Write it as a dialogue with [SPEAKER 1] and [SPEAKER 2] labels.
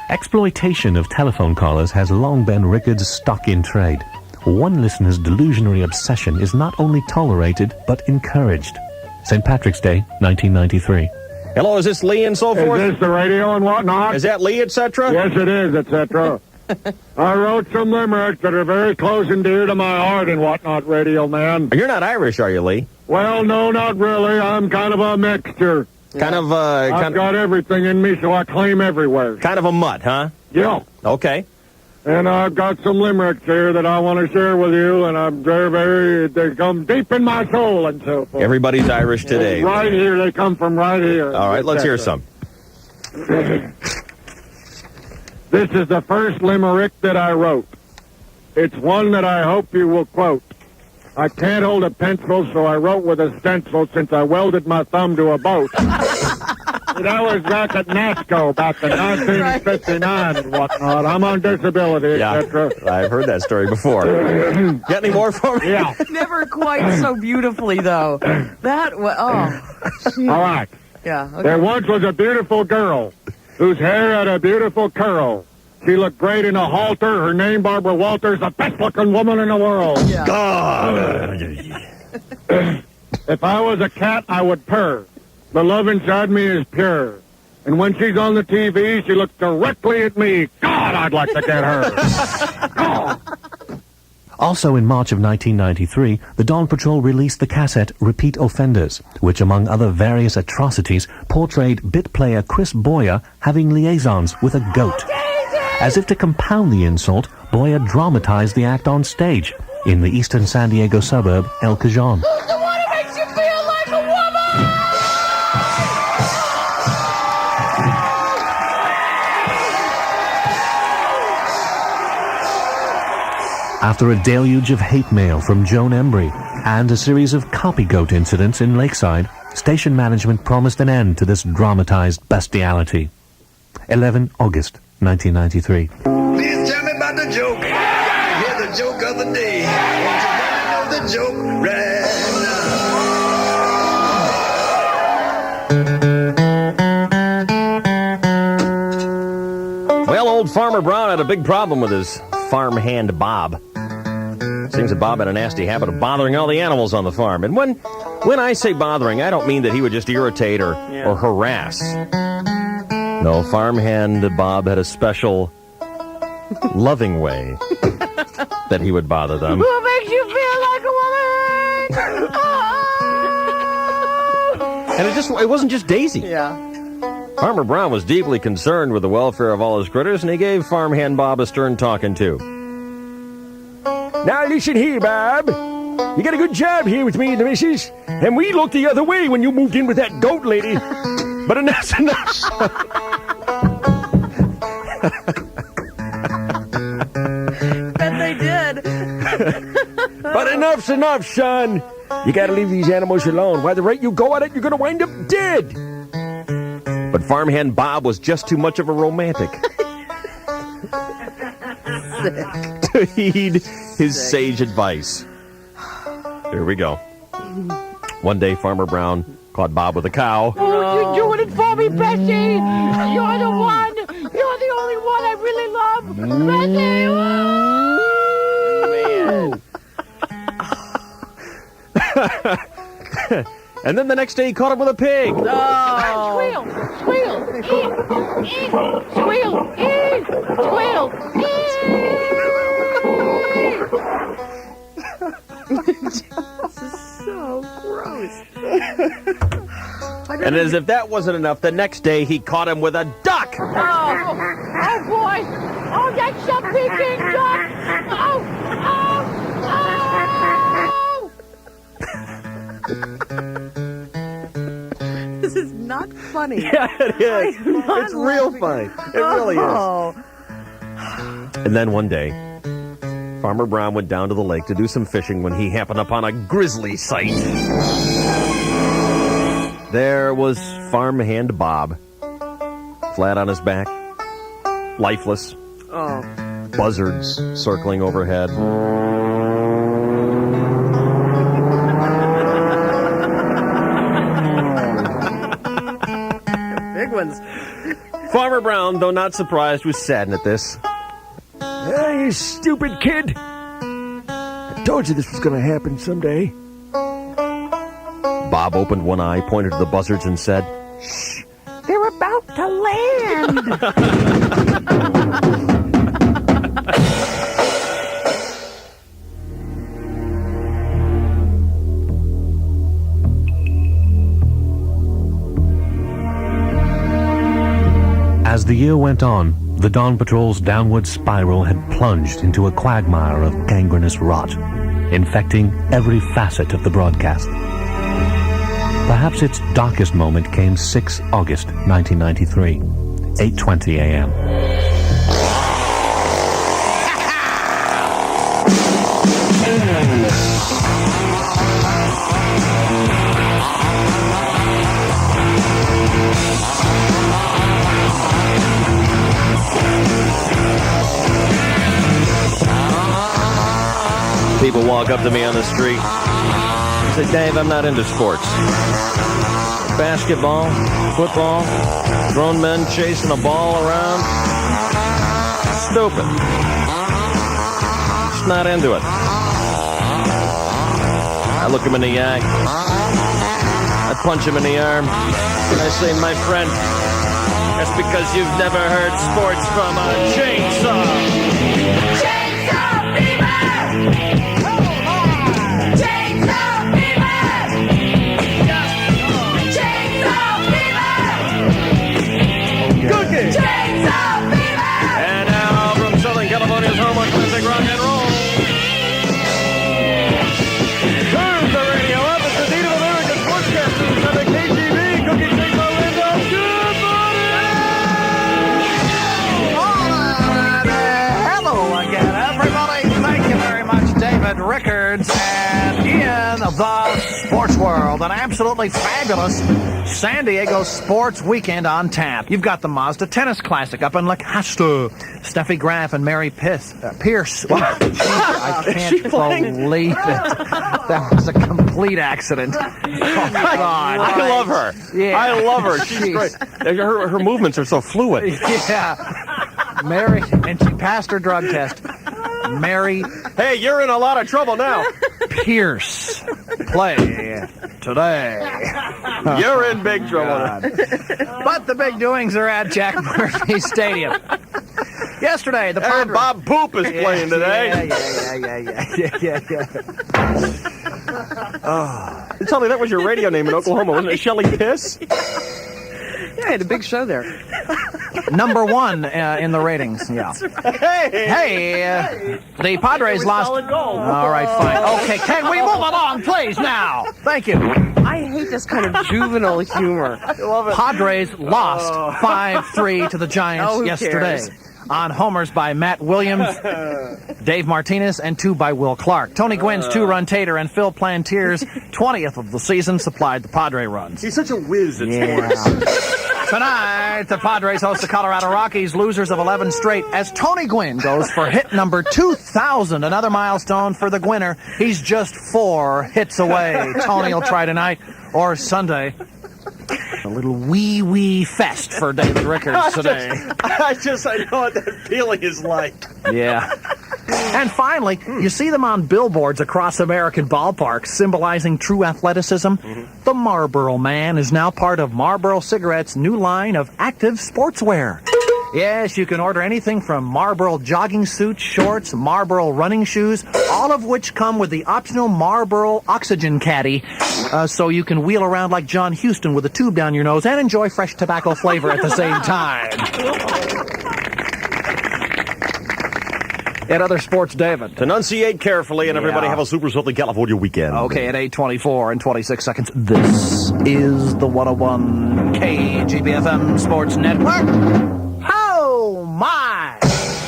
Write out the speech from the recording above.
[SPEAKER 1] Exploitation of telephone callers has long been Rickard's stock in trade. One listener's delusionary obsession is not only tolerated, but encouraged. St. Patrick's Day, 1993.
[SPEAKER 2] Hello, is this Lee and so forth?
[SPEAKER 3] Is this the radio and whatnot?
[SPEAKER 2] Is that Lee, etc.?
[SPEAKER 3] Yes, it is, etc. I wrote some limericks that are very close and dear to my heart and whatnot, radio man.
[SPEAKER 2] You're not Irish, are you, Lee?
[SPEAKER 3] Well, no, not really. I'm kind of a mixture. I've got everything in me, so I claim everywhere.
[SPEAKER 2] Kind of a mutt, huh?
[SPEAKER 3] Yeah.
[SPEAKER 2] Okay.
[SPEAKER 3] And I've got some limericks here that I want to share with you, and I'm they come deep in my soul and so forth.
[SPEAKER 2] Everybody's Irish today.
[SPEAKER 3] Right here, they come from right here.
[SPEAKER 2] All right, let's hear some.
[SPEAKER 3] This is the first limerick that I wrote. It's one that I hope you will quote. I can't hold a pencil, so I wrote with a stencil since I welded my thumb to a boat. That was back at NASCO back in 1959 and whatnot. I'm on disability, etc.
[SPEAKER 2] I've heard that story before. Got any more for me?
[SPEAKER 3] Yeah.
[SPEAKER 4] Never quite so beautifully, though. That was, oh.
[SPEAKER 3] All right.
[SPEAKER 4] Yeah. Okay.
[SPEAKER 3] There once was a beautiful girl whose hair had a beautiful curl. She looked great in a halter. Her name, Barbara Walters, the best-looking woman in the world.
[SPEAKER 4] Yeah.
[SPEAKER 2] God!
[SPEAKER 3] If I was a cat, I would purr. The love inside me is pure. And when she's on the TV, she looks directly at me. God, I'd like to get her. Oh.
[SPEAKER 1] Also in March of 1993, the Dawn Patrol released the cassette Repeat Offenders, which among other various atrocities portrayed bit player Chris Boyer having liaisons with a goat. As if to compound the insult, Boyer dramatized the act on stage in the eastern San Diego suburb El Cajon.
[SPEAKER 5] Who's the one who makes you feel like a woman?
[SPEAKER 1] After a deluge of hate mail from Joan Embry and a series of copy goat incidents in Lakeside, station management promised an end to this dramatized bestiality. 11 August 1993.
[SPEAKER 6] Please tell me about the joke. I gotta hear the joke of the day. Won't you let me know the joke right
[SPEAKER 2] now? Well, old Farmer Brown had a big problem with his farmhand Bob. Seems that Bob had a nasty habit of bothering all the animals on the farm. And when I say bothering, I don't mean that he would just irritate or harass. No, farmhand Bob had a special, loving way that he would bother them.
[SPEAKER 5] Who makes you feel like a woman? Oh!
[SPEAKER 2] And it wasn't just Daisy.
[SPEAKER 4] Yeah.
[SPEAKER 2] Farmer Brown was deeply concerned with the welfare of all his critters, and he gave farmhand Bob a stern talking to. Now listen here, Bob. You got a good job here with me and the missus, and we looked the other way when you moved in with that goat lady. But enough's enough.
[SPEAKER 4] Bet they did.
[SPEAKER 2] But enough's enough, son. You gotta leave these animals alone. Why, the rate you go at it, you're gonna wind up dead. But farmhand Bob was just too much of a romantic to heed his sage advice. Here we go. One day, Farmer Brown caught Bob with a cow.
[SPEAKER 5] Oh, you're doing it for me, Bessie. You're the one. You're the only one I really love. Bessie.
[SPEAKER 2] Man. And then the next day he caught him with a pig.
[SPEAKER 5] Squeal, squeal, eat, squeal, eat, squeal,
[SPEAKER 4] This is so gross.
[SPEAKER 2] And as if that wasn't enough, the next day he caught him with a duck.
[SPEAKER 5] oh boy. Oh, that's a peking duck.
[SPEAKER 4] This is not funny.
[SPEAKER 2] Yeah, it is. It's real funny. It really is. And then one day, Farmer Brown went down to the lake to do some fishing when he happened upon a grisly sight. There was farmhand Bob, flat on his back, lifeless, buzzards circling overhead.
[SPEAKER 4] Big ones.
[SPEAKER 2] Farmer Brown, though not surprised, was saddened at this.
[SPEAKER 7] You stupid kid. I told you this was going to happen someday.
[SPEAKER 2] Bob opened one eye, pointed to the buzzards, and said,
[SPEAKER 5] Shh! They're about to land!
[SPEAKER 1] As the year went on, the Dawn Patrol's downward spiral had plunged into a quagmire of gangrenous rot, infecting every facet of the broadcast. Perhaps its darkest moment came 6 August 1993, 8:20 a.m.
[SPEAKER 2] People walk up to me on the street and say, Dave, I'm not into sports. Basketball, football, grown men chasing a ball around. Stupid. Just not into it. I look him in the eye. I punch him in the arm. And I say, my friend, that's because you've never heard sports from a chainsaw.
[SPEAKER 5] Chainsaw Fever! Chainsaw Fever! Chainsaw Fever!
[SPEAKER 2] Cookie!
[SPEAKER 5] Chainsaw Fever!
[SPEAKER 2] And now from Southern California's home of classic rock and roll. Turn the radio up. It's the Native American Sportscasters on the KGB. Cookie Chainsaw Window. Good morning!
[SPEAKER 8] Hello again, everybody. Thank you very much, David Rickards and Ian of the Sports World. An absolutely fabulous San Diego sports weekend on tap. You've got the Mazda Tennis Classic up in Lancaster. Steffi Graf and Mary Pierce. I can't believe it. That was a complete accident. Oh, God.
[SPEAKER 2] I love her.
[SPEAKER 8] Yeah.
[SPEAKER 2] I love her. She's great. Her movements are so fluid.
[SPEAKER 8] Yeah. Mary, and she passed her drug test. Mary
[SPEAKER 2] Hey, you're in a lot of trouble now.
[SPEAKER 8] Pierce play today.
[SPEAKER 2] You're in big trouble.
[SPEAKER 8] But the big doings are at Jack Murphy Stadium. Yesterday, the
[SPEAKER 2] And
[SPEAKER 8] Padres...
[SPEAKER 2] Bob Poop is playing today.
[SPEAKER 8] Yeah.
[SPEAKER 2] Tell me that was your radio name in Oklahoma, wasn't it? Shelly Piss?
[SPEAKER 4] Yeah, I had a big show there.
[SPEAKER 8] Number one in the ratings. Yeah. Hey, the Padres lost.
[SPEAKER 4] Solid gold.
[SPEAKER 8] All right, fine. Okay, can we move along, please, now? Thank you.
[SPEAKER 4] I hate this kind of juvenile humor.
[SPEAKER 8] Padres lost 5-3 to the Giants
[SPEAKER 4] Oh, who
[SPEAKER 8] yesterday.
[SPEAKER 4] cares?
[SPEAKER 8] On homers by Matt Williams, Dave Martinez, and 2 by Will Clark. Tony Gwynn's 2-run tater and Phil Plantier's 20th of the season supplied the Padre runs.
[SPEAKER 2] He's such a whiz at sports.
[SPEAKER 8] Tonight, the Padres host the Colorado Rockies, losers of 11 straight, as Tony Gwynn goes for hit number 2,000, another milestone for the Gwinner. He's just 4 hits away. Tony will try tonight or Sunday. A little wee fest for David Rickards today.
[SPEAKER 2] I know what that feeling is like.
[SPEAKER 8] Yeah. And finally, you see them on billboards across American ballparks symbolizing true athleticism. The Marlboro Man is now part of Marlboro Cigarettes' new line of active sportswear. Yes, you can order anything from Marlboro jogging suits, shorts, Marlboro running shoes, all of which come with the optional Marlboro oxygen caddy, so you can wheel around like John Huston with a tube down your nose and enjoy fresh tobacco flavor at the same time. And other sports, David.
[SPEAKER 2] Enunciate carefully, and everybody have a super Southern California weekend.
[SPEAKER 8] Okay, at 8:24 and 26 seconds, this is the 101 KGBFM Sports Network.